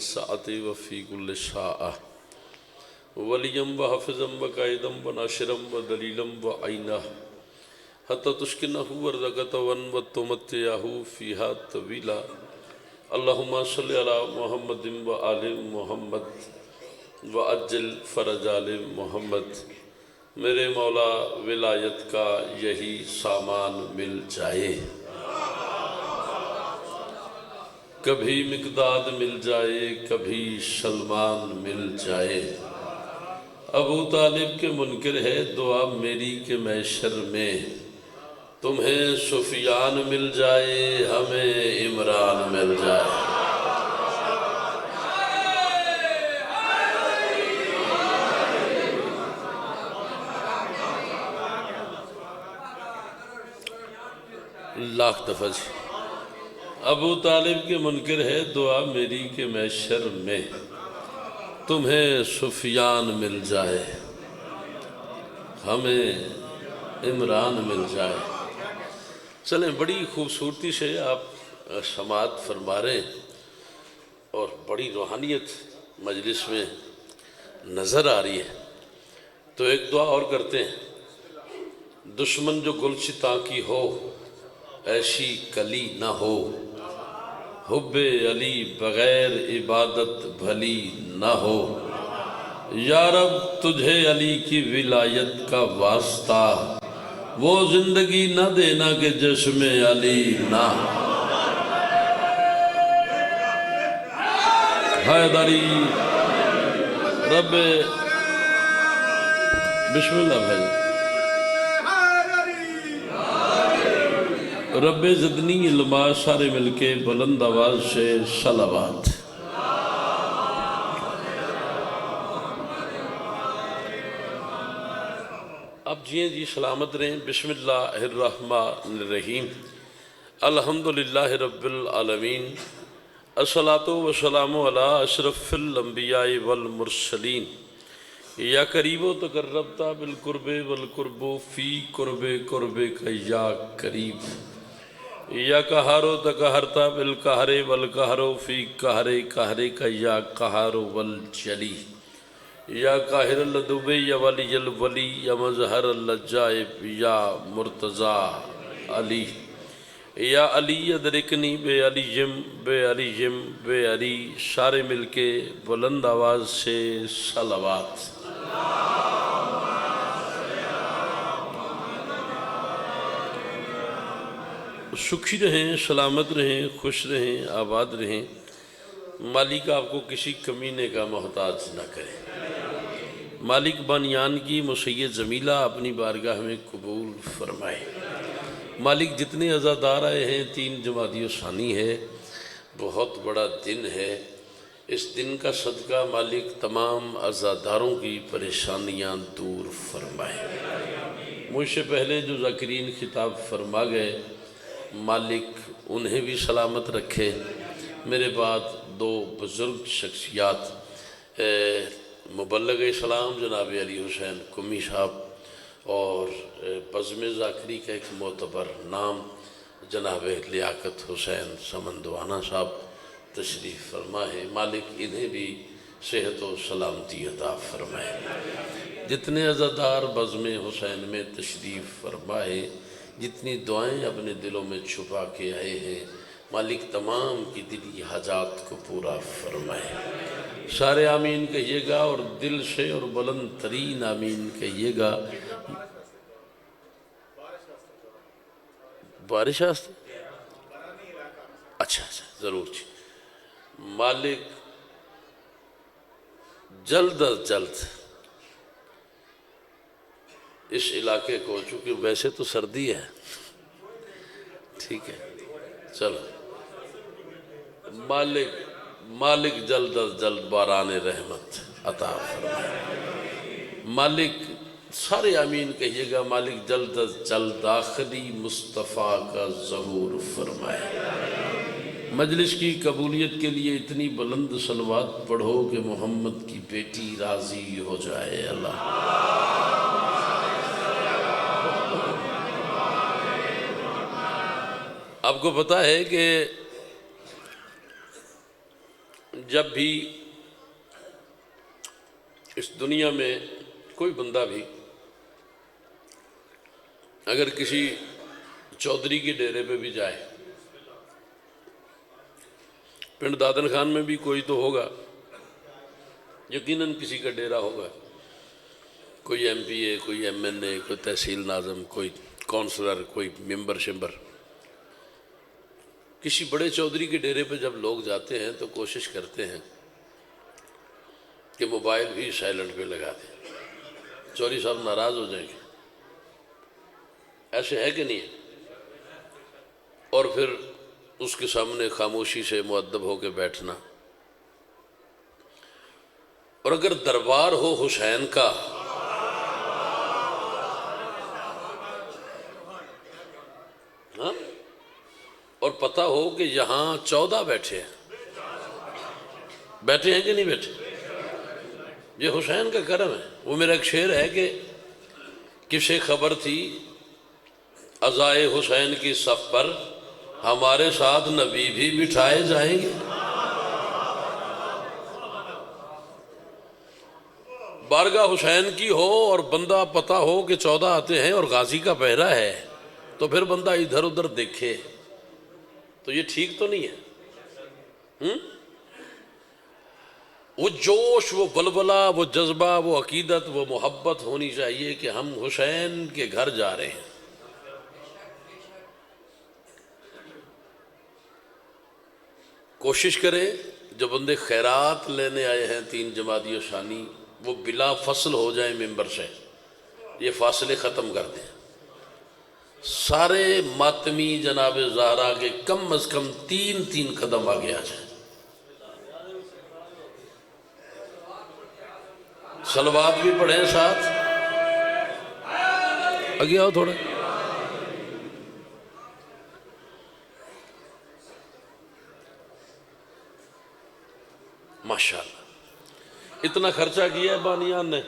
الساعة وفي كل ساعة وليا وحافظا وقائدا وناصرا ودليلا وعينا حتى تسكنه ورزقته وتمتعه فيها طويلا اللهم صل على محمد وآل محمد وعجل فرج آل محمد۔ میرے مولا ولایت کا یہی سامان مل جائے، کبھی مقداد مل جائے کبھی سلمان مل جائے۔ ابو طالب کے منکر ہے دعا میری کہ محشر میں تمہیں سفیان مل جائے ہمیں عمران مل جائے۔ لاکھ دفعہ جی۔ ابو طالب کے منکر ہے دعا میری کہ محشر میں تمہیں سفیان مل جائے ہمیں عمران مل جائے۔ چلیں بڑی خوبصورتی سے آپ سماعت فرما رہے ہیں اور بڑی روحانیت مجلس میں نظر آ رہی ہے، تو ایک دعا اور کرتے ہیں۔ دشمن جو گلشتاں کی ہو ایسی کلی نہ ہو، حب علی بغیر عبادت بھلی نہ ہو، یا رب تجھے علی کی ولایت کا واسطہ وہ زندگی نہ دینا کہ جسم علی نہ۔ حیدری رب بسم اللہ بھائی رب زدنی علما، سارے مل کے بلند آواز سے صلوات۔ اب جی سلامت رہیں۔ بسم اللہ الرحمن الرحیم۔ الحمدللہ رب العالمین، الصلاۃ والسلام علی اشرف الانبیاء والمرسلین، یا قریب و تقربت بالقرب والقرب فی قرب قربک یا قریب، یا قہار و تقہرت بالقہر والقہر فی قہر قہرک یا قہار والجلی، یا قاہر اللدوب یا ولی الولی یا مظہر اللجائب یا مرتضی علی، یا علی ادرکنی بے علی جم بے علی جم بے علی، سارے مل کے بلند آواز سے صلوات۔ سکھی رہیں، سلامت رہیں، خوش رہیں، آباد رہیں۔ مالک آپ کو کسی کمینے کا محتاج نہ کرے۔ مالک بانیان کی مسیت جمیلہ اپنی بارگاہ میں قبول فرمائے۔ مالک جتنے عزادار آئے ہیں، 3 جمادی ثانی ہے، بہت بڑا دن ہے۔ اس دن کا صدقہ مالک تمام عزاداروں کی پریشانیاں دور فرمائے۔ مجھ سے پہلے جو ذاکرین خطاب فرما گئے، مالک انہیں بھی سلامت رکھے۔ میرے بعد 2 بزرگ شخصیات، مبلغ اسلام جناب علی حسین قمی صاحب اور بزم ذاکری کا ایک معتبر نام جناب لیاقت حسین سمندوانہ صاحب تشریف فرما ہے۔ مالک انہیں بھی صحت و سلامتی عطا فرمائے۔ جتنے عزادار بزم حسین میں تشریف فرمائے، جتنی دعائیں اپنے دلوں میں چھپا کے آئے ہیں، مالک تمام کی دلی حاجات کو پورا فرمائے۔ سارے آمین کہیے گا اور دل سے اور بلند ترین آمین کہیے گا۔ بارش آستے؟ اچھا ضرور جی۔ مالک جلد از جلد اس علاقے کو، چونکہ ویسے تو سردی ہے، ٹھیک ہے چلو، مالک جلد از جلد باران رحمت عطا فرمائے۔ مالک سارے آمین کہیے گا۔ مالک جلد از جلد آخری مصطفیٰ کا ظہور فرمائے۔ مجلس کی قبولیت کے لیے اتنی بلند صلوات پڑھو کہ محمد کی بیٹی راضی ہو جائے۔ اللہ آپ کو پتا ہے کہ جب بھی اس دنیا میں کوئی بندہ بھی اگر کسی چودھری کے ڈیرے پہ بھی جائے، پنڈ دادن خان میں بھی کوئی تو ہوگا، یقیناً کسی کا ڈیرا ہوگا، کوئی ایم پی اے، کوئی ایم این اے، کوئی تحصیل ناظم، کوئی کونسلر، کوئی ممبر شمبر۔ کسی بڑے چودھری کے ڈیرے پہ جب لوگ جاتے ہیں تو کوشش کرتے ہیں کہ موبائل بھی سائلنٹ پہ لگا دیں، چودھری صاحب ناراض ہو جائیں گے، ایسے ہے کہ نہیں ہے؟ اور پھر اس کے سامنے خاموشی سے مؤدب ہو کے بیٹھنا۔ اور اگر دربار ہو حسین کا، ہاں، اور پتہ ہو کہ یہاں 14 بیٹھے ہیں، بیٹھے ہیں کہ نہیں بیٹھے؟ یہ حسین کا کرم ہے۔ وہ میرا ایک شعر ہے کہ کسے خبر تھی عزائے حسین کی صف پر، ہمارے ساتھ نبی بھی بٹھائے جائیں گے۔ بارگاہ حسین کی ہو اور بندہ پتہ ہو کہ 14 آتے ہیں اور غازی کا پہرا ہے، تو پھر بندہ ادھر ادھر دیکھے تو یہ ٹھیک تو نہیں ہے۔ وہ جوش، وہ بلبلہ، وہ جذبہ، وہ عقیدت، وہ محبت ہونی چاہیے کہ ہم حسین کے گھر جا رہے ہیں۔ کوشش کریں جو بندے خیرات لینے آئے ہیں 3 جمادی ثانی، وہ بلا فصل ہو جائیں ممبر سے، یہ فاصلے ختم کر دیں۔ سارے ماتمی جناب زہرا کے کم از کم 3 قدم آگے آ جائیں۔ صلوات بھی پڑھیں ساتھ، آگے آؤ تھوڑا۔ ماشاءاللہ اتنا خرچہ کیا ہے بانیان نے،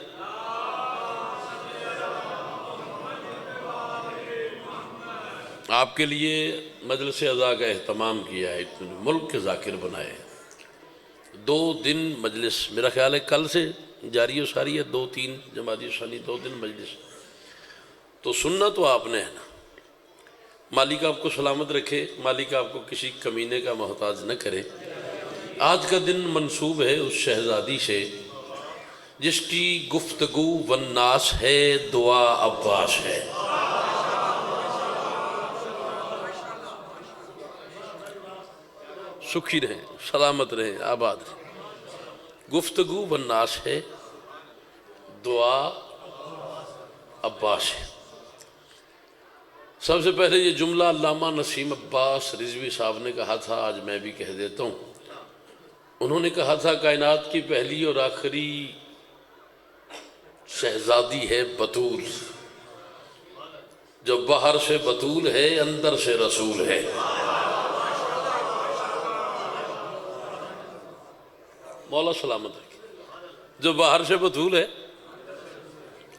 آپ کے لیے مجلس عزا کا اہتمام کیا ہے، اتنے ملک کے ذاکر بنائے ہیں۔ 2 دن مجلس، میرا خیال ہے کل سے جاری و ساری ہے، 2-3 جمادی ثانی 2 دن مجلس، تو سننا تو آپ نے ہے نا۔ مالک آپ کو سلامت رکھے، مالک آپ کو کسی کمینے کا محتاج نہ کرے۔ آج کا دن منسوب ہے اس شہزادی سے جس کی گفتگو والناس ہے، دعا عباس ہے۔ سکھی رہیں، سلامت رہیں، آباد رہیں۔ گفتگو والناس ہے، دعا عباس ہے۔ سب سے پہلے یہ جملہ علامہ نسیم عباس رضوی صاحب نے کہا تھا، آج میں بھی کہہ دیتا ہوں۔ انہوں نے کہا تھا کائنات کی پہلی اور آخری شہزادی ہے بطول، جو باہر سے بطول ہے اندر سے رسول ہے۔ مولا سلامت رکھے۔ جو باہر سے بطول ہے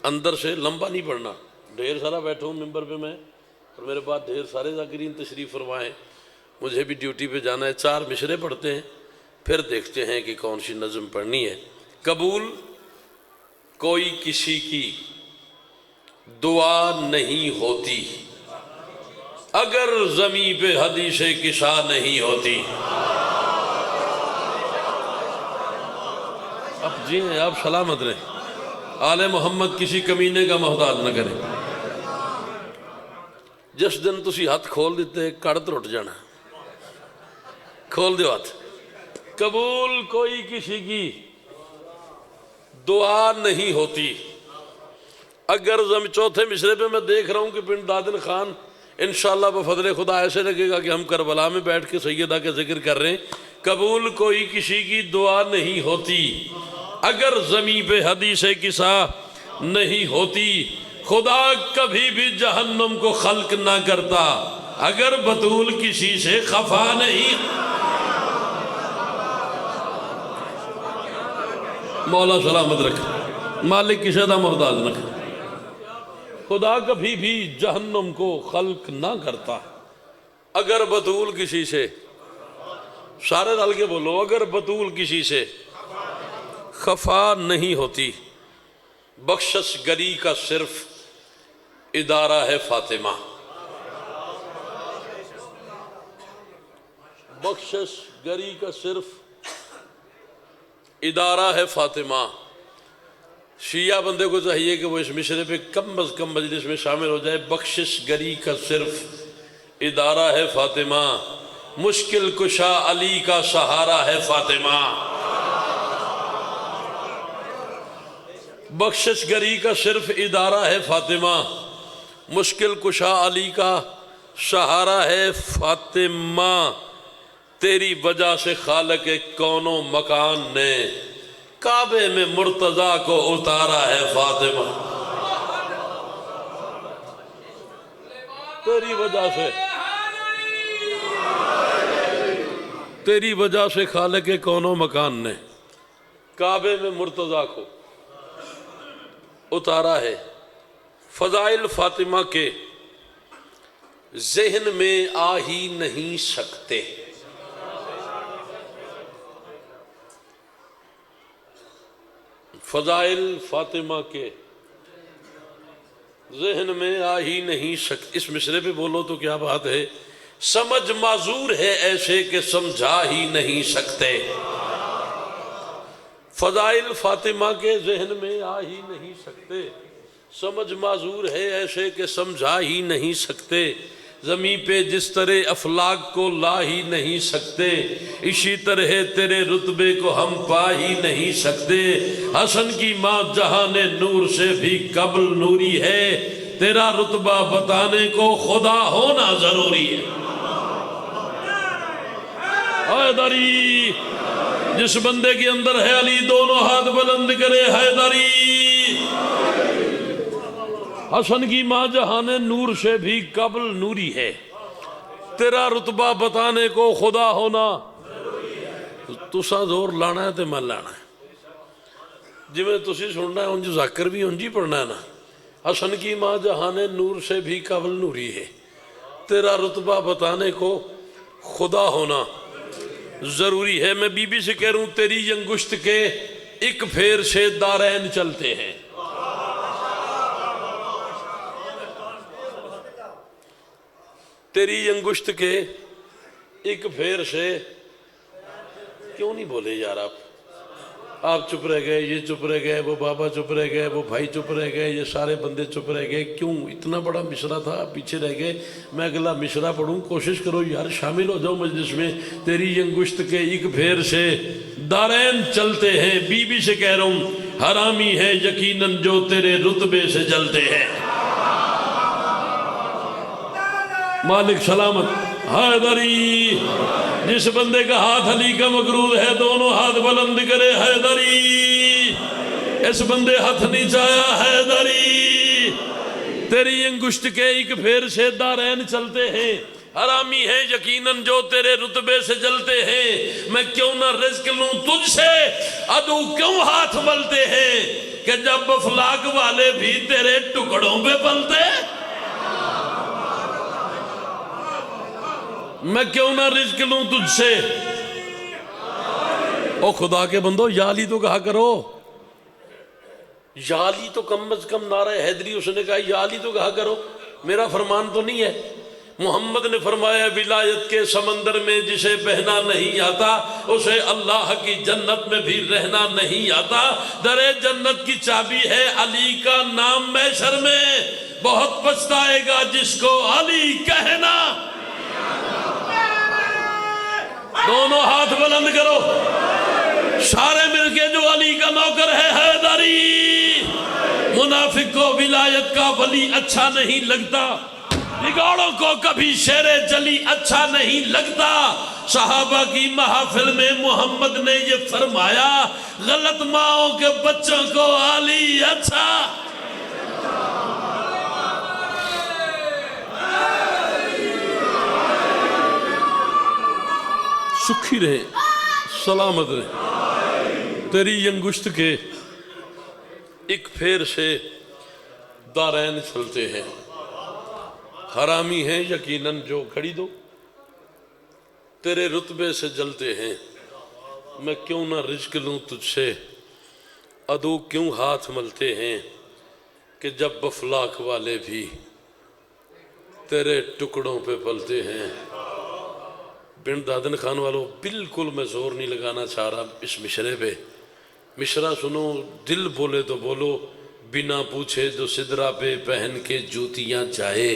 اندر سے، لمبا نہیں پڑھنا، ڈھیر سارا بیٹھا ہوں ممبر پہ میں، اور میرے بعد ڈھیر سارے ذاکرین تشریف فرمائیں، مجھے بھی ڈیوٹی پہ جانا ہے۔ 4 مشرے پڑھتے ہیں، پھر دیکھتے ہیں کہ کون سی نظم پڑھنی ہے۔ قبول کوئی کسی کی دعا نہیں ہوتی، اگر زمین پہ حدیث کسا نہیں ہوتی۔ اب جی ہیں، آپ سلامت رہیں، آل محمد کسی کمینے کا محتاج نہ کریں۔ جس دن تسی ہاتھ کھول دیتے کڑ ٹوٹ جانا، کھول دیو ہاتھ۔ قبول کوئی کسی کی دعا نہیں ہوتی، اگر چوتھے مصرے پہ میں دیکھ رہا ہوں کہ پنڈ دادن خان انشاءاللہ بفضل خدا ایسے لگے گا کہ ہم کربلا میں بیٹھ کے سیدہ کے ذکر کر رہے ہیں۔ قبول کوئی کسی کی دعا نہیں ہوتی، اگر زمین پہ حدیث کسا نہیں ہوتی۔ خدا کبھی بھی جہنم کو خلق نہ کرتا، اگر بطول کسی سے خفا نہیں۔ مولا سلامت رکھے، مالک کسی دا محتاج نہ کرے۔ خدا کبھی بھی جہنم کو خلق نہ کرتا، اگر بطول کسی سے سارے رل کے بولو، اگر بطول کسی سے خفا نہیں ہوتی، بخشش گری کا صرف ادارہ ہے فاطمہ۔ بخشش گری کا صرف ادارہ ہے فاطمہ۔ شیعہ بندے کو چاہیے کہ وہ اس مشرے پہ کم از کم مجلس میں شامل ہو جائے۔ بخشش گری کا صرف ادارہ ہے فاطمہ، مشکل کشا علی کا سہارا ہے فاطمہ۔ بخشش گری کا صرف ادارہ ہے فاطمہ، مشکل کشا علی کا سہارا ہے فاطمہ۔ تیری وجہ سے خالق کون و مکان نے کعبے میں مرتضیٰ کو اتارا ہے فاطمہ۔ تیری وجہ سے خالق کون و مکان نے کعبے میں مرتضیٰ کو اتارا ہے۔ فضائل فاطمہ کے ذہن میں آ ہی نہیں سکتے۔ فضائل فاطمہ کے ذہن میں آ ہی نہیں سکتے۔ اس مصرے پہ بولو تو کیا بات ہے، سمجھ معذور ہے ایسے کہ سمجھا ہی نہیں سکتے۔ فضائل فاطمہ کے ذہن میں آ ہی نہیں سکتے، سمجھ معذور ہے ایسے کہ سمجھا ہی نہیں سکتے۔ زمین پہ جس طرح افلاک کو لا ہی نہیں سکتے، اسی طرح تیرے رتبے کو ہم پا ہی نہیں سکتے۔ حسن کی ماں جہان نور سے بھی قبل نوری ہے، تیرا رتبہ بتانے کو خدا ہونا ضروری ہے۔ حیدری، جس بندے کے اندر ہے علی دونوں ہاتھ بلند کرے، حیدری۔ حسن کی ماں جہان نور سے بھی قبل نوری ہے، تیرا رتبہ بتانے کو خدا ہونا۔ تسا زور لانا ہے تے میں لانا ہے، جی میں تسی سننا ہے انجو ذاکر بھی انجی پڑھنا ہے نا۔ حسن کی ماں جہان نور سے بھی قبل نوری ہے، تیرا رتبہ بتانے کو خدا ہونا ضروری ہے۔ میں بی بی سے کہہ رہا ہوں، تیری انگشت کے ایک پھیر سے دارین چلتے ہیں۔ تیری انگشت کے ایک پھیر سے، کیوں نہیں بولے یار آپ چپ رہ گئے، یہ چپ رہ گئے، وہ بابا چپ رہ گئے، وہ بھائی چپ رہ گئے، یہ سارے بندے چپ رہ گئے، کیوں؟ اتنا بڑا مشرا تھا، پیچھے رہ گئے۔ میں اگلا مشرا پڑھوں، کوشش کرو یار شامل ہو جاؤ مجلس میں۔ تیری انگشت کے ایک پھیر سے دارین چلتے ہیں، بی بی سے کہہ رہا ہوں، حرامی ہے یقیناً جو تیرے رتبے سے جلتے ہیں۔ مالک سلامت۔ حیدری، جس بندے کا ہاتھ علی کا مقرود ہے دونوں ہاتھ بلند کرے، حیدری۔ اس بندے ہاتھ نہیں چاہیا، حیدری۔ تیری انگشت کے ایک پھیر سے دارین چلتے ہیں، حرامی ہے یقیناً جو تیرے رتبے سے جلتے ہیں۔ میں کیوں نہ رزق لوں تجھ سے، عدو کیوں ہاتھ ملتے ہیں، کہ جب افلاک والے بھی تیرے ٹکڑوں پہ پلتے۔ میں کیوں نہ رزق لوں تجھ سے۔ او خدا کے بندو، یا علی تو کہا کرو، یا علی تو کم از کم نعرہ حیدری اس نے کہا، یا علی تو کہا کرو، میرا فرمان تو نہیں ہے۔ محمد نے فرمایا، ولایت کے سمندر میں جسے بہنا نہیں آتا اسے اللہ کی جنت میں بھی رہنا نہیں آتا۔ در جنت کی چابی ہے علی کا نام، محشر میں بہت پچھتائے گا جس کو علی کہنا۔ دونوں ہاتھ بلند کرو، سارے مل کے جو علی کا نوکر ہے، حیدری۔ منافق کو ولایت کا ولی اچھا نہیں لگتا، بگاڑوں کو کبھی شیر جلی اچھا نہیں لگتا۔ صحابہ کی محافل میں محمد نے یہ فرمایا، غلط ماؤں کے بچوں کو علی اچھا۔ سکھی رہے، سلامت رہے۔ تیری انگشت کے ایک پھیر سے دارین چلتے ہیں، حرامی ہیں یقیناً جو، کھڑی دو، تیرے رتبے سے جلتے ہیں، میں کیوں نہ رزق لوں تجھ سے، عدو کیوں ہاتھ ملتے ہیں کہ جب افلاک والے بھی تیرے ٹکڑوں پہ پلتے ہیں۔ بن دادن خان والوں بالکل میں زور نہیں لگانا چاہ رہا اس مشرے پہ، مشرا سنو، دل بولے تو بولو، بنا پوچھے جو سدرا پہ پہن کے جوتیاں جائے،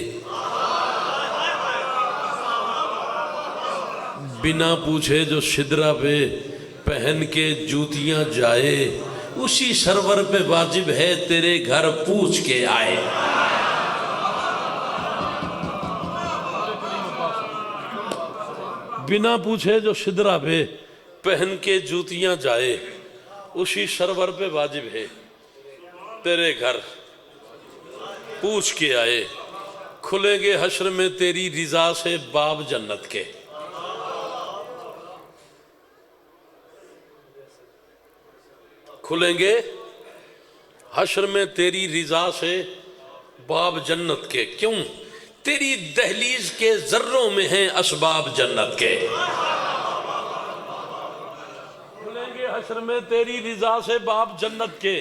بنا پوچھے جو سدرا پہ پہن کے جوتیاں جائے، اسی سرور پہ واجب ہے تیرے گھر پوچھ کے آئے۔ بنا پوچھے جو سدرا پہ پہن کے جوتیاں جائے، اسی سرور پہ واجب ہے تیرے گھر پوچھ کے آئے۔ کھلیں گے حشر میں تیری رضا سے باب جنت کے، کھلیں گے حشر میں تیری رضا سے باب جنت کے، کیوں؟ تیری دہلیز کے ذروں میں ہیں اسباب جنت کے۔ کھلیں گے حشر میں تیری رضا سے باب جنت کے،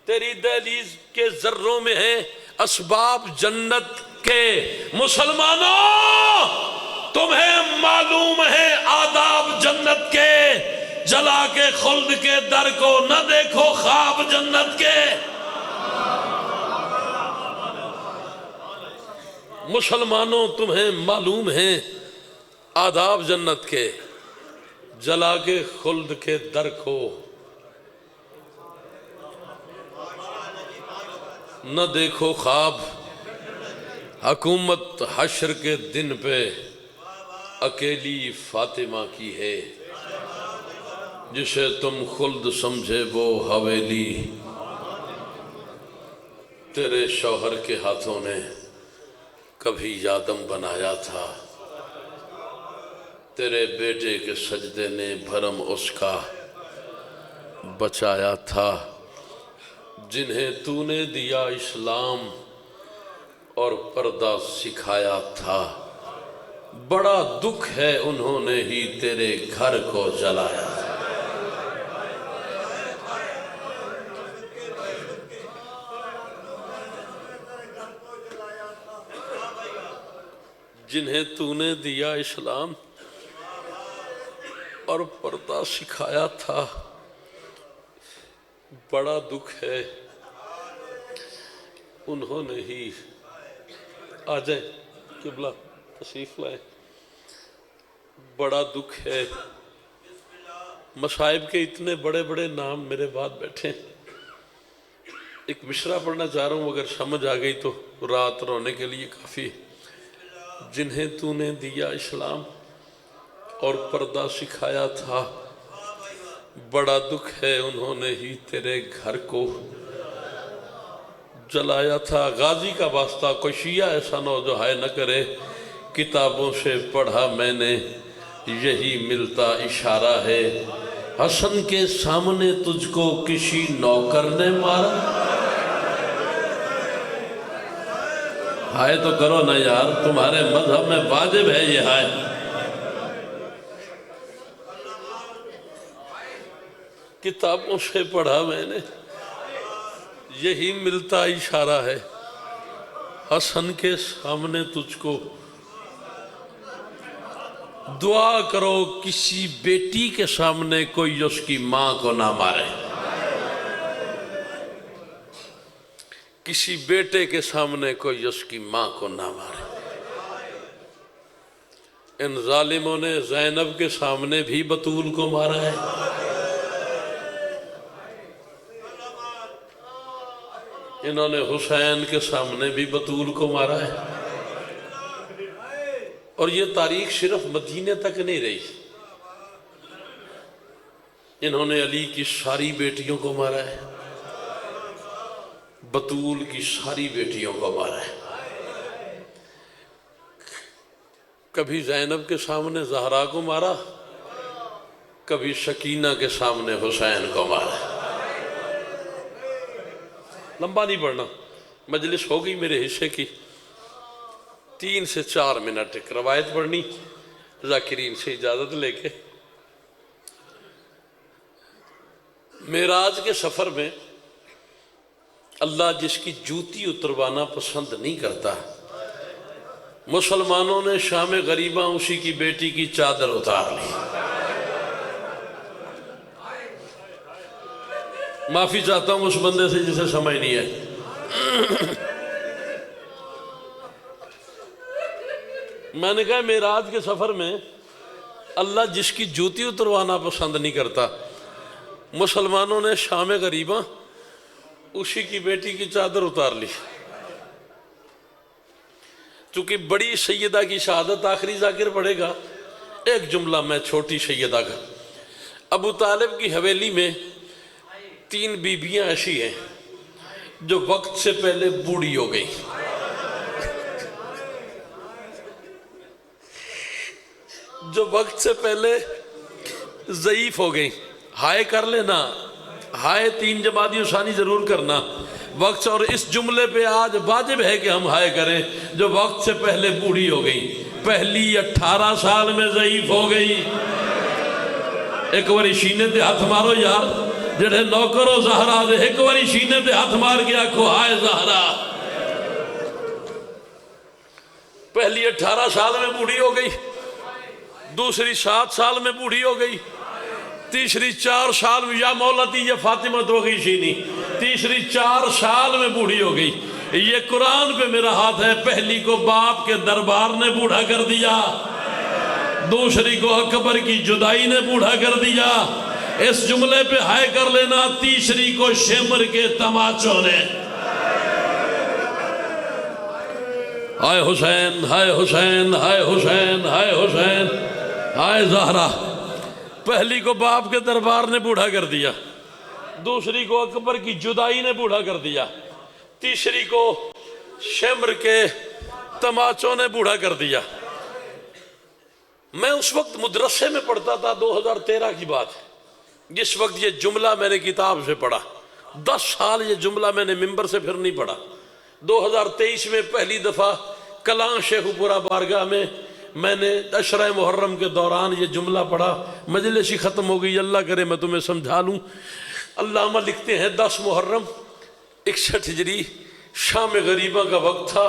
تیری دہلیز کے ذروں میں ہیں اسباب جنت کے۔ مسلمانوں تمہیں معلوم ہے آداب جنت کے، جلا کے خلد کے در کو نہ دیکھو خواب جنت کے۔ مسلمانوں تمہیں معلوم ہیں آداب جنت کے، جلا کے خلد کے در کو نہ دیکھو خواب۔ حکومت حشر کے دن پہ اکیلی فاطمہ کی ہے، جسے تم خلد سمجھے وہ حویلی، تیرے شوہر کے ہاتھوں نے کبھی یادم بنایا تھا، تیرے بیٹے کے سجدے نے بھرم اس کا بچایا تھا۔ جنہیں تو نے دیا اسلام اور پردہ سکھایا تھا، بڑا دکھ ہے انہوں نے ہی تیرے گھر کو جلایا تھا۔ جنہیں تو نے دیا اسلام اور پردہ سکھایا تھا، بڑا دکھ ہے انہوں نے ہی۔ آ جائیں قبلہ تشریف لائیں۔ بڑا دکھ ہے، مصائب کے اتنے بڑے بڑے نام میرے بعد بیٹھے ہیں۔ ایک مشرا پڑھنا چاہ رہا ہوں، اگر سمجھ آ گئی تو رات رونے کے لیے کافی۔ جنہیں تو نے دیا اسلام اور پردہ سکھایا تھا، بڑا دکھ ہے انہوں نے ہی تیرے گھر کو جلایا تھا۔ غازی کا واسطہ، کوئی شیعہ ایسا نہ ہو جو ہائے نہ کرے، کتابوں سے پڑھا میں نے یہی ملتا اشارہ ہے، حسن کے سامنے تجھ کو کسی نوکر نے مارا۔ ہائے تو کرو نا یار، تمہارے مذہب میں واجب ہے یہ ہائے۔ کتابوں سے پڑھا میں نے یہی ملتا اشارہ ہے، حسن کے سامنے تجھ کو۔ دعا کرو کسی بیٹی کے سامنے کوئی اس کی ماں کو نہ مارے، کسی بیٹے کے سامنے کوئی اس کی ماں کو نہ مارے۔ ان ظالموں نے زینب کے سامنے بھی بطول کو مارا ہے، انہوں نے حسین کے سامنے بھی بطول کو مارا ہے۔ اور یہ تاریخ صرف مدینے تک نہیں رہی، انہوں نے علی کی ساری بیٹیوں کو مارا ہے، بطول کی ساری بیٹیوں کو مارا ہے۔ کبھی زینب کے سامنے زہرا کو مارا، کبھی سکینہ کے سامنے حسین کو مارا۔ لمبا نہیں پڑھنا، مجلس ہو گئی میرے حصے کی، 3 سے 4 منٹ ایک روایت پڑھنی ذاکرین سے اجازت لے کے معراج کے سفر میں اللہ جس کی جوتی اتروانا پسند نہیں کرتا، مسلمانوں نے شام غریباں اسی کی بیٹی کی چادر اتار لی۔ معافی چاہتا ہوں اس بندے سے جسے سمجھ نہیں ہے۔ میں نے کہا معراج کے سفر میں اللہ جس کی جوتی اتروانا پسند نہیں کرتا، مسلمانوں نے شام غریباں اسی کی بیٹی کی چادر اتار لی۔ چونکہ بڑی سیدہ کی شہادت آخری ذاکر پڑھے گا، ایک جملہ میں چھوٹی سیدہ کا۔ ابو طالب کی حویلی میں 3 بیبیاں ایسی ہیں جو وقت سے پہلے بوڑھی ہو گئی۔ جو وقت سے پہلے ضعیف ہو گئی۔ ہائے کر لینا، ہائے 3 جمادی ثانی ضرور کرنا وقت، اور اس جملے پہ آج واجب ہے کہ ہم ہائے کریں۔ جو وقت سے پہلے بوڑھی ہو گئی، پہلی 18 سال میں ضعیف ہو گئی۔ ایک باری سینے تے ہاتھ مارو یار، جڑے نوکرو زہرا دے ایک باری سینے تے ہاتھ مار کے آکھو ہائے زہرا۔ پہلی 18 سال میں بوڑھی ہو گئی، دوسری 7 سال میں بوڑھی ہو گئی، تیسری 4 سال میں، یا مولتی یہ فاطمہ تو گئی شینی، تیسری 4 سال میں بوڑھی ہو گئی۔ یہ قرآن پہ میرا ہاتھ ہے۔ پہلی کو باپ کے دربار نے بوڑھا کر دیا، دوسری کو اکبر کی جدائی نے بوڑھا کر دیا، اس جملے پہ ہائے کر لینا، تیسری کو شمر کے تماچوں نے۔ ہائے حسین، ہائے حسین، ہائے حسین، ہائے حسین، ہائے زہرا۔ پہلی کو باپ کے دربار نے بوڑھا کر دیا، دوسری کو اکبر کی جدائی نے بوڑھا کر دیا، تیسری کو شمر کے تماچوں نے بوڑھا کر دیا۔ میں اس وقت مدرسے میں پڑھتا تھا، 2013 کی بات ہے، جس وقت یہ جملہ میں نے کتاب سے پڑھا۔ 10 سال یہ جملہ میں نے ممبر سے پھر نہیں پڑھا۔ 2023 میں پہلی دفعہ کلان شیخ پورہ بارگاہ میں نے عشرہ محرم کے دوران یہ جملہ پڑھا۔ مجلس ہی ختم ہو گئی، اللہ کرے میں تمہیں سمجھا لوں۔ علامہ لکھتے ہیں 10 محرم 61 ہجری، شام غریبہ کا وقت تھا،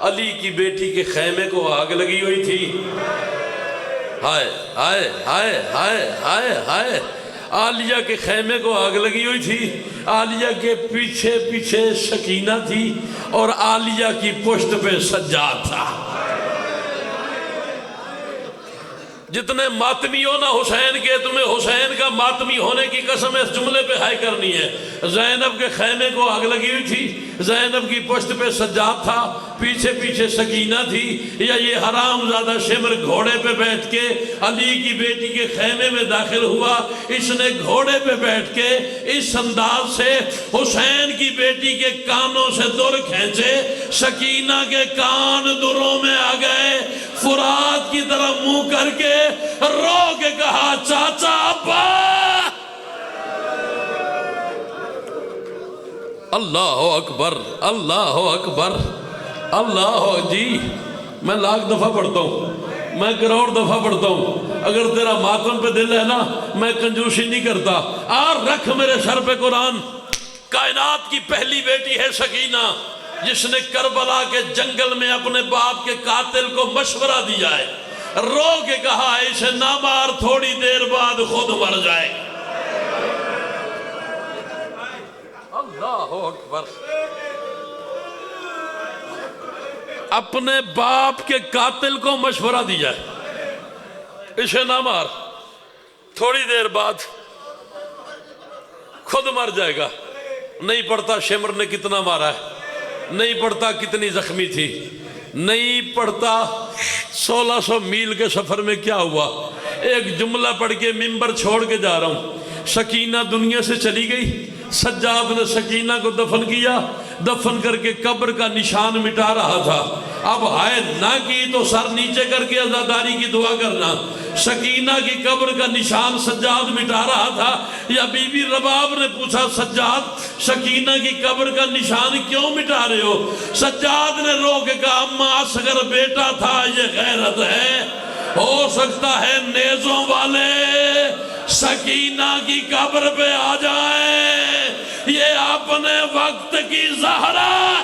علی کی بیٹی کے خیمے کو آگ لگی ہوئی تھی۔ ہائے ہائے ہائے ہائے ہائے ہائے، عالیہ کے خیمے کو آگ لگی ہوئی تھی، عالیہ کے پیچھے پیچھے سکینہ تھی، اور عالیہ کی پشت پہ سجاد تھا۔ جتنے ماتمی ہو نا حسین کے، تمہیں حسین کا ماتمی ہونے کی قسم اس جملے پہ ہائے کرنی ہے۔ زینب کے خیمے کو آگ لگی ہوئی تھی، زینب کی پشت پہ سجاد تھا، پیچھے پیچھے سکینہ تھی۔ یا یہ حرام زادہ شمر گھوڑے پہ بیٹھ کے علی کی بیٹی کے خیمے میں داخل ہوا، اس نے گھوڑے پہ بیٹھ کے اس انداز سے حسین کی بیٹی کے کانوں سے در کھینچے، سکینہ کے کان دروں میں آ گئے، فرات کی طرف منہ کر کے رو کے کہا چاچا ابا۔ اللہ اکبر، اللہ اکبر، اللہ۔ جی میں 1,00,000 دفعہ پڑھتا ہوں، میں 1,00,00,000 دفعہ پڑھتا ہوں، اگر تیرا ماتم پہ دل ہے نا میں کنجوسی نہیں کرتا۔ اور رکھ میرے سر پہ قرآن۔ کائنات کی پہلی بیٹی ہے سکینہ، جس نے کربلا کے جنگل میں اپنے باپ کے قاتل کو مشورہ دیا ہے، رو کے کہا اسے نہ مار، تھوڑی دیر بعد خود مر جائے۔ اللہ اکبر۔ اپنے باپ کے قاتل کو مشورہ دیا ہے، اسے نہ مار، تھوڑی دیر بعد خود مر جائے گا۔ نہیں پڑھتا شمر نے کتنا مارا ہے، نہیں پڑھتا کتنی زخمی تھی، نہیں پڑھتا 1600 میل کے سفر میں کیا ہوا۔ ایک جملہ پڑھ کے ممبر چھوڑ کے جا رہا ہوں۔ سکینہ دنیا سے چلی گئی، سجاد نے سکینہ کو دفن کیا، دفن کر کے قبر کا نشان مٹا رہا تھا۔ اب ہائے نہ کی تو سر نیچے کر کے عزاداری کی دعا کرنا۔ سکینہ کی قبر کا نشان سجاد مٹا رہا تھا، یا بی بی رباب نے پوچھا سجاد سکینہ کی قبر کا نشان کیوں مٹا رہے ہو؟ سجاد نے رو کے کہا اماں اصغر بیٹا تھا، یہ غیرت ہے۔ ہو سکتا ہے نیزوں والے سکینہ کی قبر پہ آ جائیں، یہ اپنے وقت کی زہرا